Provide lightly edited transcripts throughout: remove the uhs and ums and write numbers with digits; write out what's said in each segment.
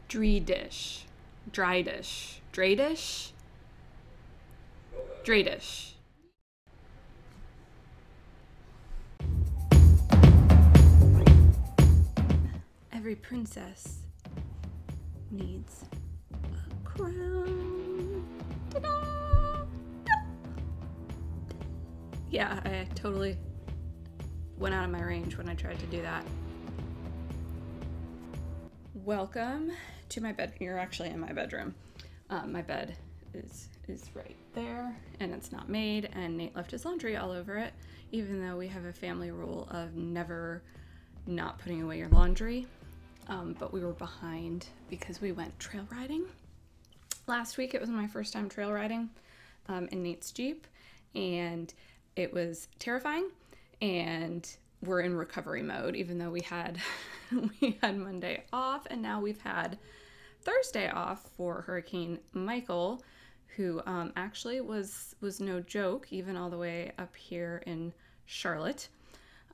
Dry dish. Dry dish. Dray dish? Dray dish. Every princess needs a crown. Ta-da! Yeah, I totally went out of my range when I tried to do that. Welcome to my bed. You're actually in my bedroom. My bed is right there, and it's not made, and Nate left his laundry all over it, even though we have a family rule of never not putting away your laundry. But we were behind because we went trail riding. Last week it was my first time trail riding in Nate's Jeep, and it was terrifying, and we're in recovery mode, even though we had Monday off, and now we've had Thursday off for Hurricane Michael, who actually was no joke, even all the way up here in Charlotte.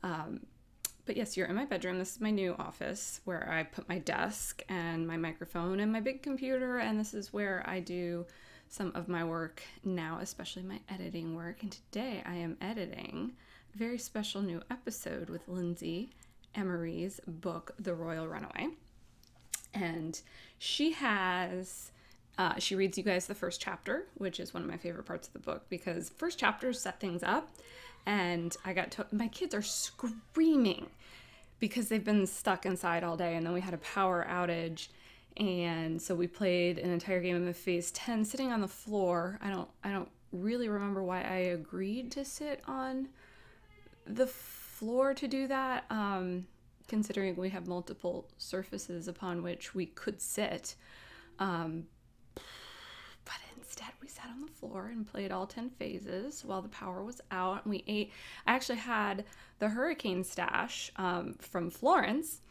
But yes, you're in my bedroom. This is my new office where I put my desk and my microphone and my big computer, and this is where I do some of my work now, especially my editing work. And today I am editing a very special new episode with Lindsay Emory's book, The Royal Runaway. And she has, she reads you guys the first chapter, which is one of my favorite parts of the book because first chapters set things up. And my kids are screaming because they've been stuck inside all day, and then we had a power outage, and so we played an entire game of Phase 10 sitting on the floor. I don't really remember why I agreed to sit on the floor to do that, considering we have multiple surfaces upon which we could sit. But instead, we sat on the floor and played all 10 phases while the power was out. And we ate. I actually had the hurricane stash from Florence,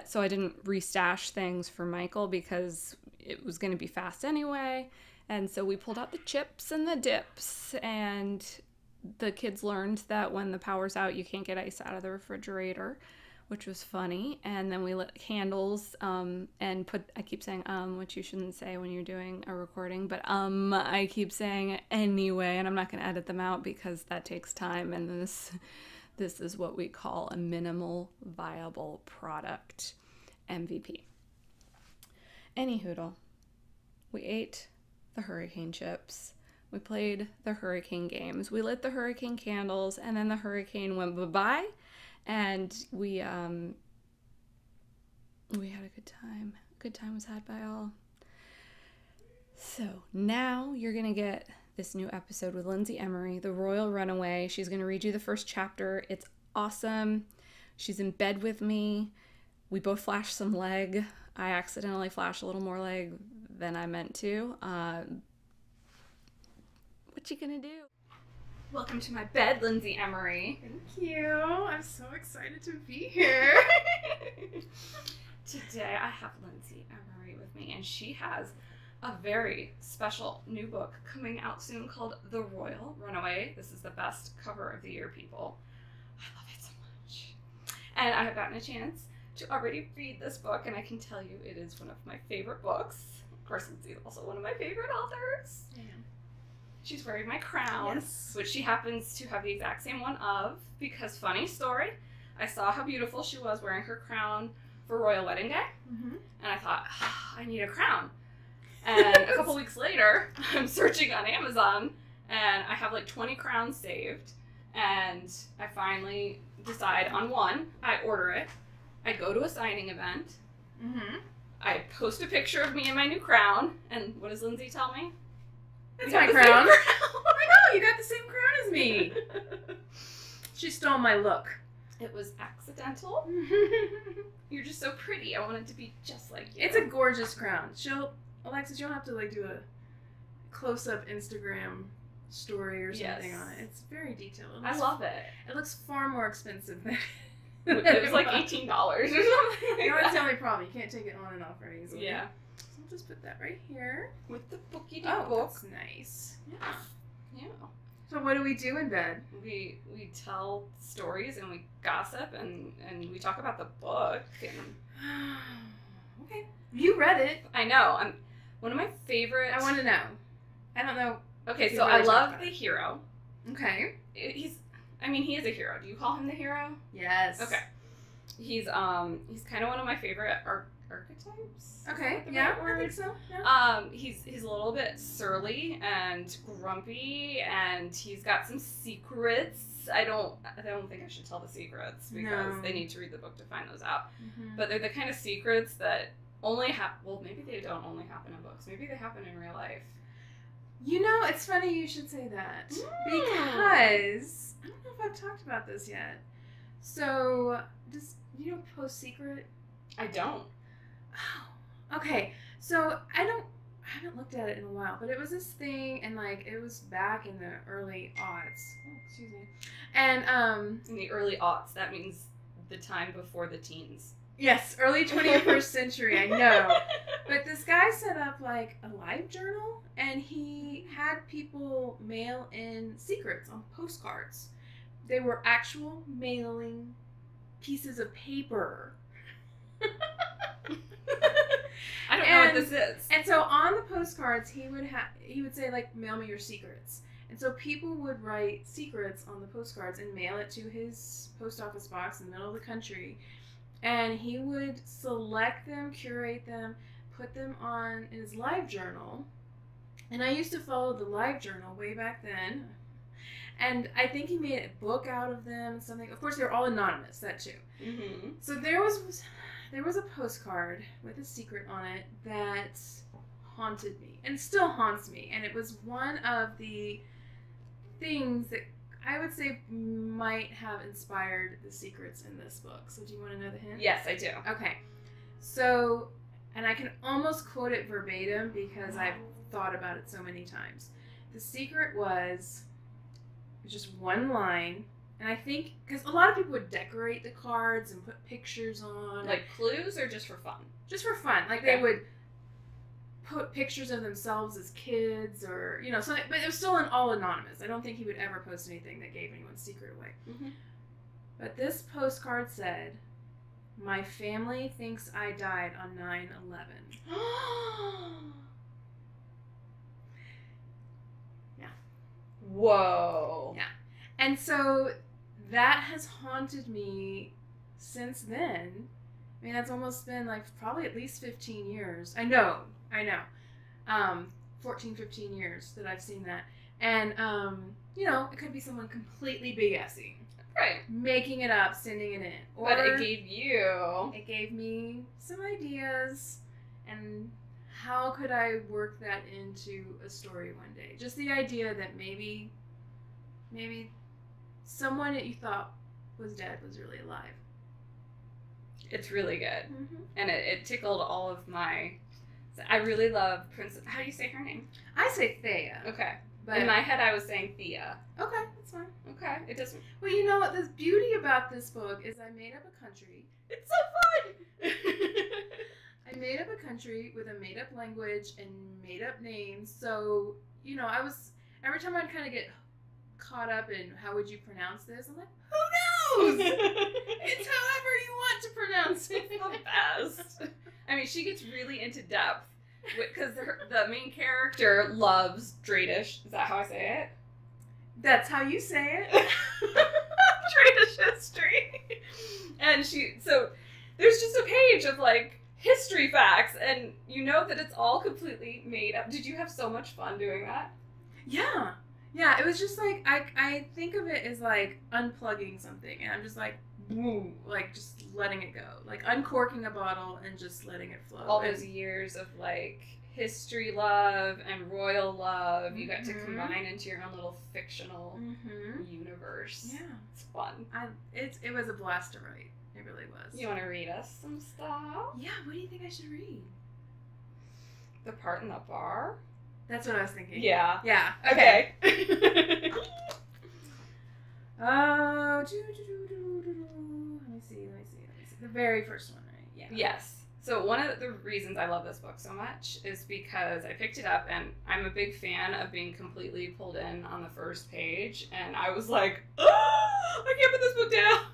so I didn't restash things for Michael because it was going to be fast anyway. And so we pulled out the chips and the dips, and the kids learned that when the power's out, you can't get ice out of the refrigerator, which was funny. And then we lit candles and I keep saying which you shouldn't say when you're doing a recording, but I keep saying it anyway, and I'm not going to edit them out because that takes time, and this is what we call a minimal viable product, MVP. Anyhoodle, we ate the hurricane chips, we played the hurricane games, we lit the hurricane candles, and then the hurricane went bye-bye. And we had a good time. Good time was had by all. So now you're going to get this new episode with Lindsay Emory, The Royal Runaway. She's going to read you the first chapter. It's awesome. She's in bed with me. We both flashed some leg. I accidentally flashed a little more leg than I meant to. What you going to do? Welcome to my bed, Lindsay Emory. Thank you. I'm so excited to be here. Today I have Lindsay Emory with me, and she has a very special new book coming out soon called The Royal Runaway. This is the best cover of the year, people. I love it so much. And I have gotten a chance to already read this book, and I can tell you it is one of my favorite books. Of course, Lindsay is also one of my favorite authors. Yeah. She's wearing my crown, yes, which she happens to have the exact same one of, because funny story, I saw how beautiful she was wearing her crown for Royal Wedding Day, and I thought, I need a crown. And a couple weeks later, I'm searching on Amazon, and I have like 20 crowns saved, and I finally decide on one. I order it. I go to a signing event. I post a picture of me and my new crown, and what does Lindsay tell me? It's my crown. I know, you got the same crown as me. She stole my look. It was accidental. You're just so pretty. I want it to be just like you. It's a gorgeous crown. Alexis, you'll have to like do a close-up Instagram story or something on it. It's very detailed. I love it. It looks far more expensive than it was like $18 or something. You know, that's the only problem. You can't take it on and off very easily. Yeah. So I'll just put that right here. With the bookie book. book. That's nice. Yeah. Yeah. So what do we do in bed? We tell stories and we gossip and we talk about the book and Okay. You read it. I know. One of my favorite. I want to know. I don't know. Okay, so I love the hero. Okay. He is a hero. Do you call him the hero? Yes. Okay. He's kind of one of my favorite archetypes. Okay. Yeah, I think so. Yeah. He's a little bit surly and grumpy, and he's got some secrets. I don't think I should tell the secrets because they need to read the book to find those out. Mm-hmm. But they're the kind of secrets that only happen. Well, maybe they don't only happen in books. Maybe they happen in real life. You know, it's funny you should say that because I don't know if I've talked about this yet. So, you know Post Secret? I don't. Oh, okay. So I haven't looked at it in a while, but it was this thing, and like it was back in the early aughts. Oh, excuse me. And in the early aughts, that means the time before the teens. Yes, early 21st century, I know. But this guy set up like a live journal, and he had people mail in secrets on postcards. They were actual mailing pieces of paper. I don't know what this is. And so on the postcards, he would say like, "Mail me your secrets." And so people would write secrets on the postcards and mail it to his post office box in the middle of the country. And he would select them, curate them, put them on in his live journal. And I used to follow the live journal way back then. And I think he made a book out of them and something. Of course, they're all anonymous, that too. Mm-hmm. So there was a postcard with a secret on it that haunted me and still haunts me. And it was one of the things that I would say might have inspired the secrets in this book. So do you want to know the hint? Yes, I do. Okay. So, and I can almost quote it verbatim because I've thought about it so many times. The secret was just one line. And I think, because a lot of people would decorate the cards and put pictures on. Like clues or just for fun? Just for fun. Like they would put pictures of themselves as kids or, you know, something, but it was still all anonymous. I don't think he would ever post anything that gave anyone's secret away. Mm-hmm. But this postcard said, "My family thinks I died on 9/11." Yeah. Whoa. Yeah. And so that has haunted me since then. I mean, that's almost been like probably at least 15 years. I know. 14, 15 years that I've seen that. And, you know, it could be someone completely BSing. Right. Making it up, sending it in. Or but it gave me some ideas. And how could I work that into a story one day? Just the idea that maybe someone that you thought was dead was really alive. It's really good. Mm-hmm. And it tickled all of my... I really love Princess... How do you say her name? I say Thea. Okay. But in my head, I was saying Thea. Okay, that's fine. Okay, it doesn't... Well, you know what? The beauty about this book is I made up a country. It's so fun! I made up a country with a made-up language and made-up names. So, you know, every time I'd kind of get caught up in how would you pronounce this, I'm like, who knows? It's however you want to pronounce it. It's the best. I mean, she gets really into depth because the main character loves Dradish. Is that how I say it? That's how you say it. Dradish history. And so there's just a page of like history facts, and you know that it's all completely made up. Did you have so much fun doing that? Yeah. Yeah, it was just like, I think of it as like unplugging something, and I'm just like, woo, like just letting it go. Like uncorking a bottle and just letting it flow. All those years of like history love and royal love, you got to combine into your own little fictional universe. Yeah. It's fun. It was a blast to write. It really was. You want to read us some stuff? Yeah, what do you think I should read? The part in the bar? That's what I was thinking. Yeah. Yeah. Okay. Oh, let me see. The very first one, right? Yeah. Yes. So one of the reasons I love this book so much is because I picked it up, and I'm a big fan of being completely pulled in on the first page, and I was like, oh, I can't put this book down.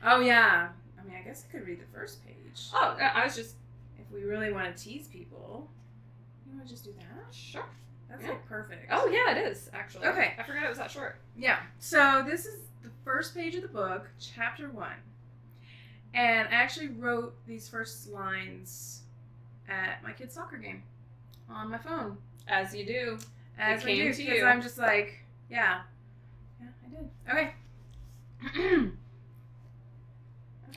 Oh, yeah. I mean, I guess I could read the first page. Oh, I was just... If we really want to tease people, you want to just do that? Sure. That's like perfect. Oh, yeah, it is, actually. Okay. I forgot it was that short. Yeah. So this is the first page of the book, chapter 1. And I actually wrote these first lines at my kid's soccer game on my phone. As you do. As I do, because I'm just like, yeah. Yeah, I did. Okay.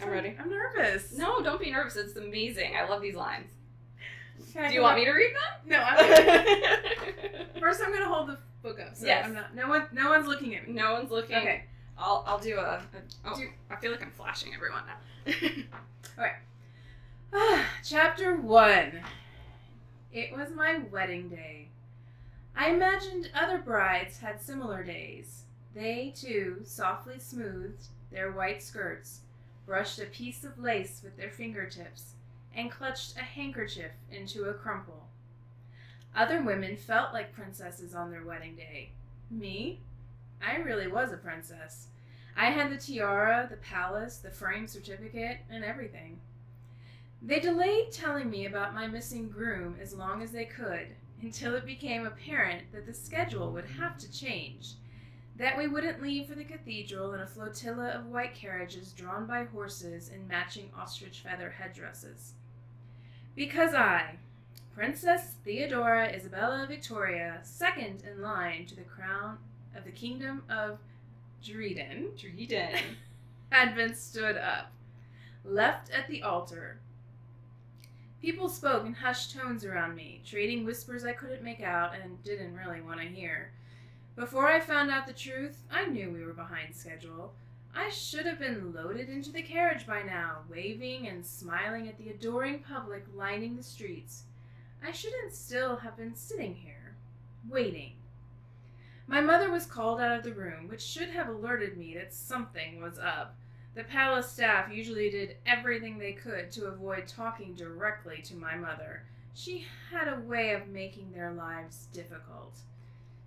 I'm ready. I'm nervous. No, don't be nervous. It's amazing. I love these lines. Do you want me to read them? No, I'm gonna... First, I'm gonna hold the book up. So yes. I'm not. No one's looking at me. No one's looking. Okay. I'll do a I feel like I'm flashing everyone now. Okay. Chapter 1. It was my wedding day. I imagined other brides had similar days. They, too, softly smoothed their white skirts, brushed a piece of lace with their fingertips, and clutched a handkerchief into a crumple. Other women felt like princesses on their wedding day. Me? I really was a princess. I had the tiara, the palace, the framed certificate, and everything. They delayed telling me about my missing groom as long as they could, until it became apparent that the schedule would have to change, that we wouldn't leave for the cathedral in a flotilla of white carriages drawn by horses in matching ostrich feather headdresses. Because I, Princess Theodora Isabella Victoria, second in line to the crown of the kingdom of Dreden, had been stood up, left at the altar. People spoke in hushed tones around me, trading whispers I couldn't make out and didn't really want to hear. Before I found out the truth, I knew we were behind schedule. I should have been loaded into the carriage by now, waving and smiling at the adoring public lining the streets. I shouldn't still have been sitting here, waiting. My mother was called out of the room, which should have alerted me that something was up. The palace staff usually did everything they could to avoid talking directly to my mother. She had a way of making their lives difficult.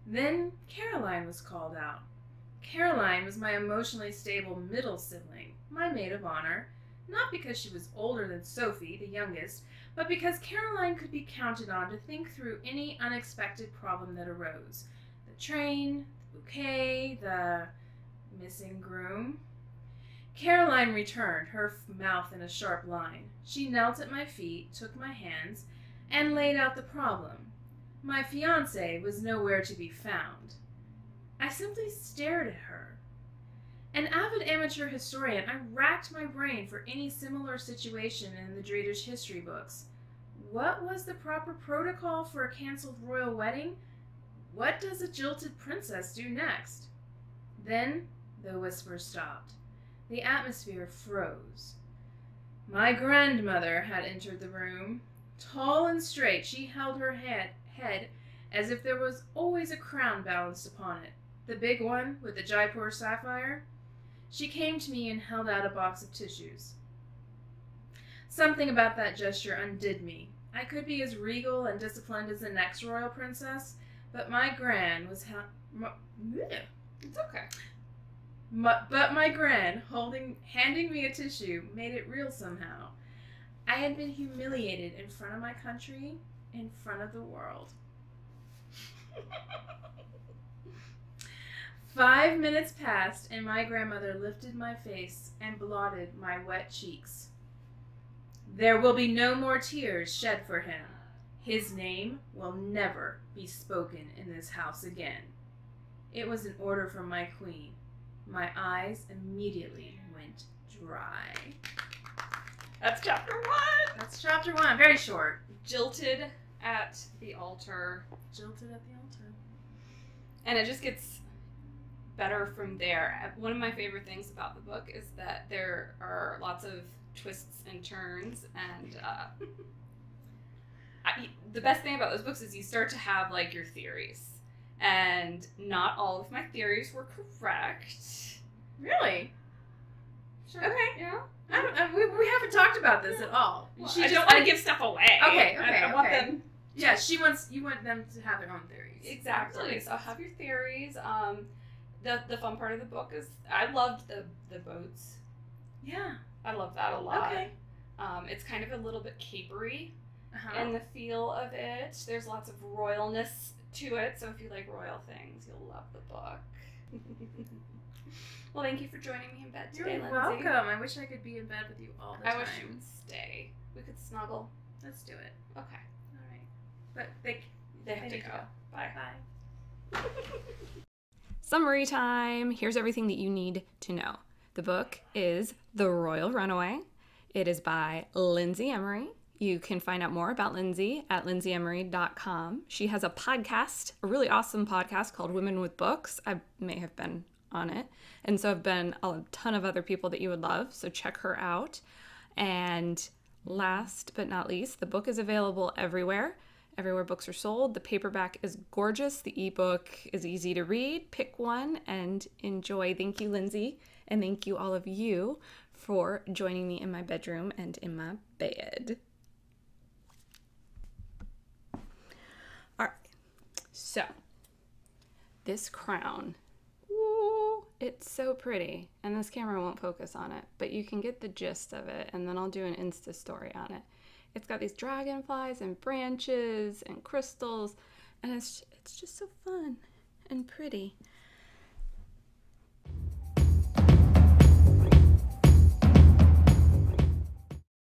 Then Caroline was called out. Caroline was my emotionally stable middle sibling, my maid of honor, not because she was older than Sophie, the youngest, but because Caroline could be counted on to think through any unexpected problem that arose. The train, the bouquet, the missing groom. Caroline returned, her mouth in a sharp line. She knelt at my feet, took my hands, and laid out the problem. My fiancé was nowhere to be found. I simply stared at her. An avid amateur historian, I racked my brain for any similar situation in the Dredish history books. What was the proper protocol for a canceled royal wedding? What does a jilted princess do next? Then the whispers stopped. The atmosphere froze. My grandmother had entered the room. Tall and straight, she held her head as if there was always a crown balanced upon it, the big one with the Jaipur sapphire. She came to me and held out a box of tissues. Something about that gesture undid me. I could be as regal and disciplined as the next royal princess, but my gran was It's okay. But my gran, handing me a tissue, made it real somehow. I had been humiliated in front of my country, in front of the world. 5 minutes passed, and my grandmother lifted my face and blotted my wet cheeks. There will be no more tears shed for him. His name will never be spoken in this house again. It was an order from my queen. My eyes immediately went dry. That's chapter 1. That's chapter 1. Very short. Jilted at the altar. Jilted at the altar. And it just gets better from there. One of my favorite things about the book is that there are lots of twists and turns, and the best thing about those books is you start to have like your theories. And not all of my theories were correct. Really? Sure. Okay. Yeah. We haven't talked about this at all. Well, I don't want to give stuff away. Okay. I want them. Yeah, you want them to have their own theories. Exactly. So have your theories. The fun part of the book is I loved the boats. Yeah. I love that a lot. Okay. It's kind of a little bit capery Uh-huh. in the feel of it. There's lots of royalness to it, so if you like royal things, you'll love the book. Well, thank you for joining me in bed today, You're Lindsay. welcome. I wish I could be in bed with you all the time. I wish you would stay. We could snuggle. Let's do it. Okay. All right. But they They have to need go. to go. Bye. Bye. Summary time. Here's everything that you need to know. The book is The Royal Runaway. It is by Lindsay Emory. You can find out more about Lindsay at lindsay.emory.com. She has a podcast, a really awesome podcast called Women with Books. I may have been on it. And so have been a ton of other people that you would love. So check her out. And last but not least, the book is available everywhere books are sold. The paperback is gorgeous. The ebook is easy to read. Pick one and enjoy. Thank you, Lindsay. And thank you, all of you, for joining me in my bedroom and in my bed. All right. So, this crown. Ooh, it's so pretty. And this camera won't focus on it, but you can get the gist of it. And then I'll do an Insta story on it. It's got these dragonflies and branches and crystals, and it's just so fun and pretty.